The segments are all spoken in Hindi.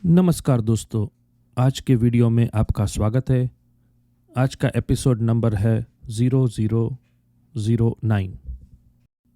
नमस्कार दोस्तों, आज के वीडियो में आपका स्वागत है। आज का एपिसोड नंबर है 0009।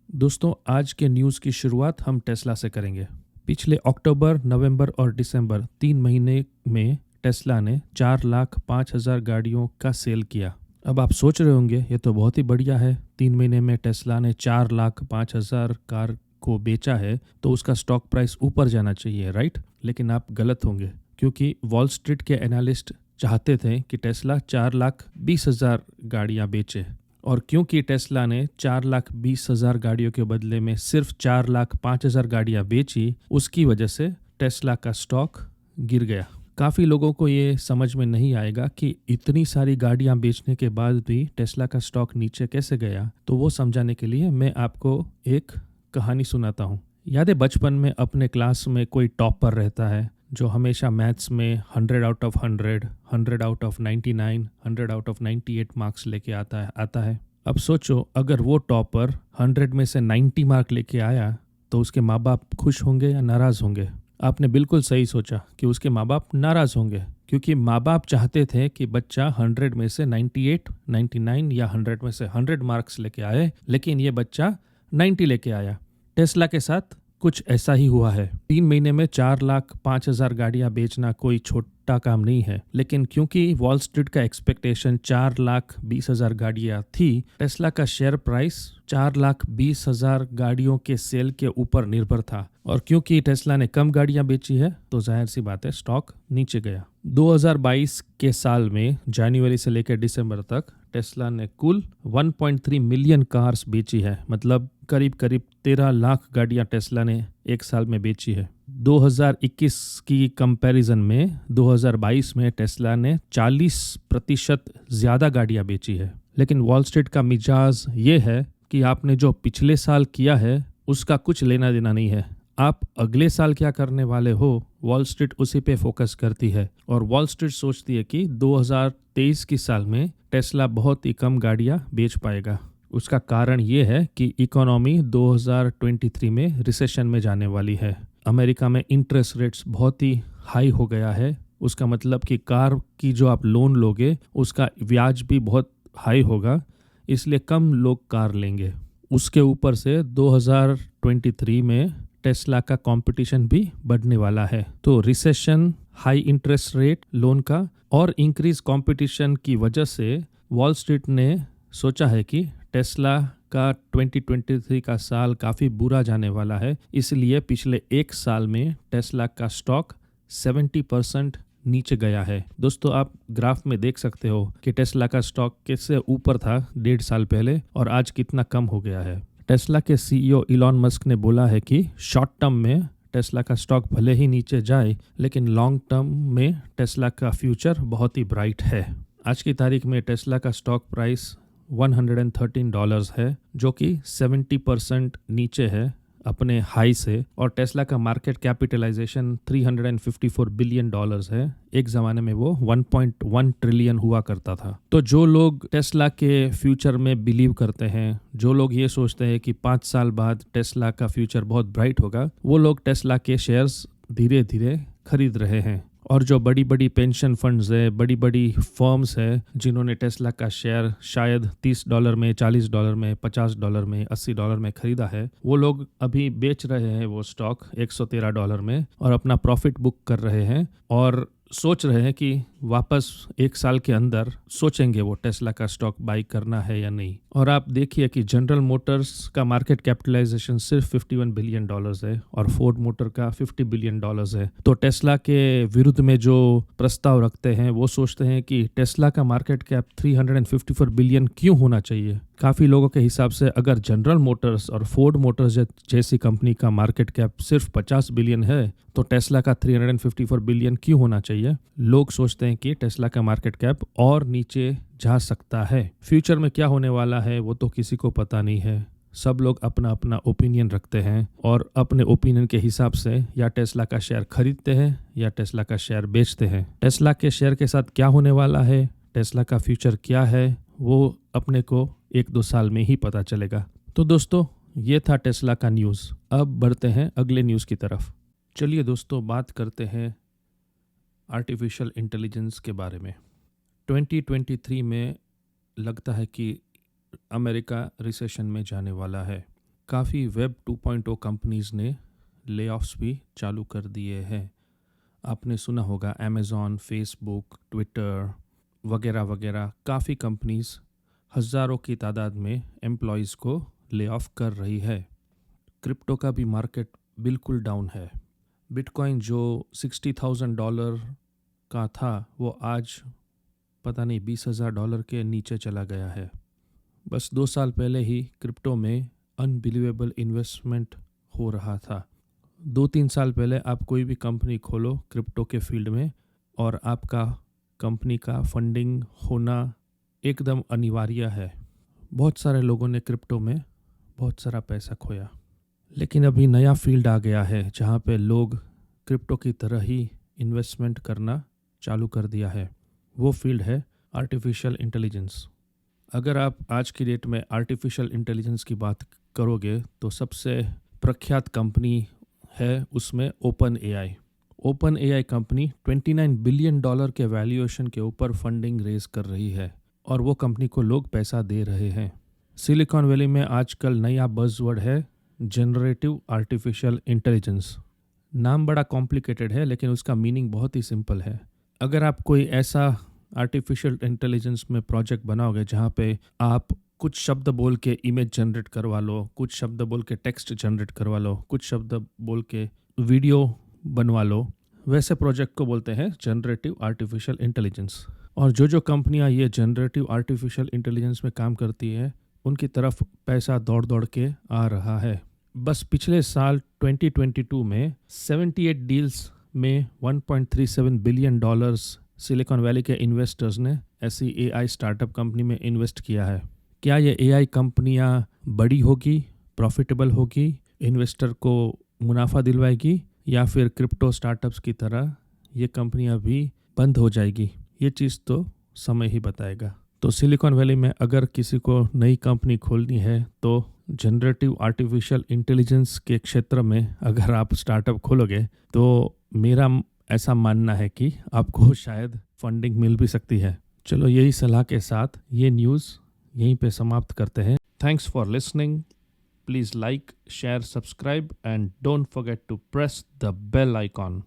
दोस्तों, आज के न्यूज़ की शुरुआत हम टेस्ला से करेंगे। पिछले अक्टूबर, नवंबर और दिसंबर 3 महीने में टेस्ला ने 4,05,000 गाड़ियों का सेल किया। अब आप सोच रहे होंगे ये तो बहुत ही बढ़िया है, 3 महीने में टेस्ला ने 4,05,000 कार को बेचा है तो उसका स्टॉक प्राइस ऊपर जाना चाहिए, राइट? लेकिन आप गलत होंगे, क्योंकि वॉल स्ट्रीट के एनालिस्ट चाहते थे कि टेस्ला 4,20,000 गाड़ियां बेचे, और क्योंकि टेस्ला ने 4,20,000 गाड़ियों के बदले में सिर्फ 4,05,000 गाड़ियां बेची, उसकी वजह से टेस्ला का स्टॉक गिर गया। काफ़ी लोगों को ये समझ में नहीं आएगा कि इतनी सारी गाड़ियां बेचने के बाद भी टेस्ला का स्टॉक नीचे कैसे गया। तो वो समझाने के लिए मैं आपको एक कहानी सुनाता हूँ। याद है, बचपन में अपने क्लास में कोई टॉपर रहता है जो हमेशा मैथ्स में 100 out of 100, 100 out of 99, 100 out of 98 marks लेके आता है। अब सोचो, अगर वो टॉपर 100 में से 90 मार्क लेके आया तो उसके माँ बाप खुश होंगे या नाराज़ होंगे? आपने बिल्कुल सही सोचा कि उसके माँ बाप नाराज़ होंगे, क्योंकि माँ बाप चाहते थे कि बच्चा 100 में से 98, 99 या 100 में से 100 मार्क्स लेके आए, लेकिन ये बच्चा 90 लेके आया। टेस्ला के साथ कुछ ऐसा ही हुआ है। 3 महीने में 4,05,000 गाड़ियां बेचना कोई छोटा काम नहीं है, लेकिन क्योंकि वॉल स्ट्रीट का एक्सपेक्टेशन 4,20,000 गाड़ियां थी, टेस्ला का शेयर प्राइस 4,20,000 गाड़ियों के सेल के ऊपर निर्भर था, और क्योंकि टेस्ला ने कम गाड़ियां बेची है तो जाहिर सी बात है स्टॉक नीचे गया। 2022 के साल में जनवरी से लेकर दिसंबर तक टेस्ला ने कुल 1.3 मिलियन कार्स बेची है, मतलब करीब 13 लाख गाड़ियां टेस्ला ने एक साल में बेची है। 2021 की कंपैरिजन में 2022 में टेस्ला ने 40% ज़्यादा गाड़ियां बेची है। लेकिन वॉल स्ट्रीट का मिजाज ये है कि आपने जो पिछले साल किया है उसका कुछ लेना देना नहीं है। आप अगले साल क्या करने वाले हो, वॉल स्ट्रीट उसी पे फोकस करती है, और वॉल स्ट्रीट सोचती है कि 2023 की साल में टेस्ला बहुत ही कम गाड़ियां बेच पाएगा। उसका कारण ये है कि इकोनॉमी 2023 में रिसेशन में जाने वाली है। अमेरिका में इंटरेस्ट रेट्स बहुत ही हाई हो गया है। उसका मतलब कि कार की जो आप लोन लोगे उसका ब्याज भी बहुत हाई होगा, इसलिए कम लोग कार लेंगे। उसके ऊपर से 2023 में टेस्ला का कंपटीशन भी बढ़ने वाला है। तो recession, high interest rate loan का और इंक्रीज कंपटीशन की वजह से वॉल स्ट्रीट ने सोचा है कि टेस्ला का 2023 का साल काफ़ी बुरा जाने वाला है, इसलिए पिछले एक साल में टेस्ला का स्टॉक 70% नीचे गया है। दोस्तों, आप ग्राफ में देख सकते हो कि टेस्ला का स्टॉक कैसे ऊपर था 1.5 साल पहले और आज कितना कम हो गया है। टेस्ला के सीईओ इलॉन मस्क ने बोला है कि शॉर्ट टर्म में टेस्ला का स्टॉक भले ही नीचे जाए, लेकिन लॉन्ग टर्म में टेस्ला का फ्यूचर बहुत ही ब्राइट है। आज की तारीख में टेस्ला का स्टॉक प्राइस $113 है, जो कि 70% नीचे है अपने हाई से, और टेस्ला का मार्केट कैपिटलाइजेशन $354 बिलियन है। एक ज़माने में वो 1.1 ट्रिलियन हुआ करता था। तो जो लोग टेस्ला के फ्यूचर में बिलीव करते हैं, जो लोग ये सोचते हैं कि 5 साल बाद टेस्ला का फ्यूचर बहुत ब्राइट होगा, वो लोग टेस्ला के शेयर्स धीरे धीरे खरीद रहे हैं। और जो बड़ी बड़ी पेंशन फंड्स है, बड़ी बड़ी फर्म्स है, जिन्होंने टेस्ला का शेयर शायद $30 में, $40 में, $50 में, $80 में खरीदा है, वो लोग अभी बेच रहे हैं वो स्टॉक $113 में और अपना प्रॉफिट बुक कर रहे हैं, और सोच रहे हैं कि वापस एक साल के अंदर सोचेंगे वो टेस्ला का स्टॉक बाई करना है या नहीं। और आप देखिए कि जनरल मोटर्स का मार्केट कैपिटलाइजेशन सिर्फ $51 बिलियन है और फोर्ड मोटर का $50 बिलियन है। तो टेस्ला के विरुद्ध में जो प्रस्ताव रखते हैं वो सोचते हैं कि टेस्ला का मार्केट कैप 354 बिलियन क्यों होना चाहिए। काफ़ी लोगों के हिसाब से अगर जनरल मोटर्स और फोर्ड मोटर्स जैसी कंपनी का मार्केट कैप सिर्फ 50 बिलियन है, तो टेस्ला का 354 बिलियन क्यों होना चाहिए। लोग सोचते हैं कि टेस्ला का मार्केट कैप और नीचे जा सकता है। फ्यूचर में क्या होने वाला है वो तो किसी को पता नहीं है। सब लोग अपना अपना ओपिनियन रखते हैं और अपने ओपिनियन के हिसाब से या टेस्ला का शेयर खरीदते हैं या टेस्ला का शेयर बेचते हैं। टेस्ला के शेयर के साथ क्या होने वाला है, टेस्ला का फ्यूचर क्या है, वो अपने को 1-2 साल में ही पता चलेगा। तो दोस्तों, ये था टेस्ला का न्यूज़। अब बढ़ते हैं अगले न्यूज़ की तरफ। चलिए दोस्तों, बात करते हैं आर्टिफिशियल इंटेलिजेंस के बारे में। 2023 में लगता है कि अमेरिका रिसेशन में जाने वाला है। काफ़ी वेब 2.0 कंपनीज़ ने लेऑफ्स भी चालू कर दिए हैं। आपने सुना होगा अमेज़ॉन, फेसबुक, ट्विटर वगैरह वगैरह काफ़ी कंपनीज़ हज़ारों की तादाद में एम्प्लॉयज़ को ले ऑफ कर रही है। क्रिप्टो का भी मार्केट बिल्कुल डाउन है। बिटकॉइन जो $60,000 का था वो आज पता नहीं $20,000 के नीचे चला गया है। बस 2 साल पहले ही क्रिप्टो में अनबिलीवेबल इन्वेस्टमेंट हो रहा था। 2-3 साल पहले आप कोई भी कंपनी खोलो क्रिप्टो के फील्ड में और आपका कंपनी का फंडिंग होना एकदम अनिवार्य है। बहुत सारे लोगों ने क्रिप्टो में बहुत सारा पैसा खोया, लेकिन अभी नया फील्ड आ गया है जहाँ पे लोग क्रिप्टो की तरह ही इन्वेस्टमेंट करना चालू कर दिया है। वो फील्ड है आर्टिफिशियल इंटेलिजेंस। अगर आप आज की डेट में आर्टिफिशियल इंटेलिजेंस की बात करोगे तो सबसे प्रख्यात कंपनी है उसमें ओपन एआई कंपनी $29 बिलियन के वैल्यूएशन के ऊपर फंडिंग रेज कर रही है और वो कंपनी को लोग पैसा दे रहे हैं। सिलिकॉन वैली में आजकल नया बज़वर्ड है जनरेटिव आर्टिफिशियल इंटेलिजेंस। नाम बड़ा कॉम्प्लिकेटेड है लेकिन उसका मीनिंग बहुत ही सिंपल है। अगर आप कोई ऐसा आर्टिफिशियल इंटेलिजेंस में प्रोजेक्ट बनाओगे जहाँ पे आप कुछ शब्द बोल के इमेज जनरेट करवा लो, कुछ शब्द बोल के टेक्स्ट जनरेट करवा लो, कुछ शब्द बोल के वीडियो बनवा लो, वैसे प्रोजेक्ट को बोलते हैं जनरेटिव आर्टिफिशियल इंटेलिजेंस। और जो कंपनियां ये जनरेटिव आर्टिफिशियल इंटेलिजेंस में काम करती है उनकी तरफ पैसा दौड़ दौड़ के आ रहा है। बस पिछले साल 2022 में 78 डील्स में $1.37 बिलियन सिलिकॉन वैली के इन्वेस्टर्स ने ऐसी एआई स्टार्टअप कंपनी में इन्वेस्ट किया है। क्या ये एआई कंपनियां बड़ी होगी, प्रॉफिटेबल होगी, इन्वेस्टर को मुनाफा दिलवाएगी, या फिर क्रिप्टो स्टार्टअप्स की तरह ये कंपनियां भी बंद हो जाएगी? ये चीज़ तो समय ही बताएगा। तो सिलिकॉन वैली में अगर किसी को नई कंपनी खोलनी है तो जनरेटिव आर्टिफिशियल इंटेलिजेंस के क्षेत्र में अगर आप स्टार्टअप खोलोगे तो मेरा ऐसा मानना है कि आपको शायद फंडिंग मिल भी सकती है। चलो यही सलाह के साथ ये न्यूज़ यहीं पे समाप्त करते हैं। Thanks for listening. Please like, share, subscribe and don't forget to press the bell icon.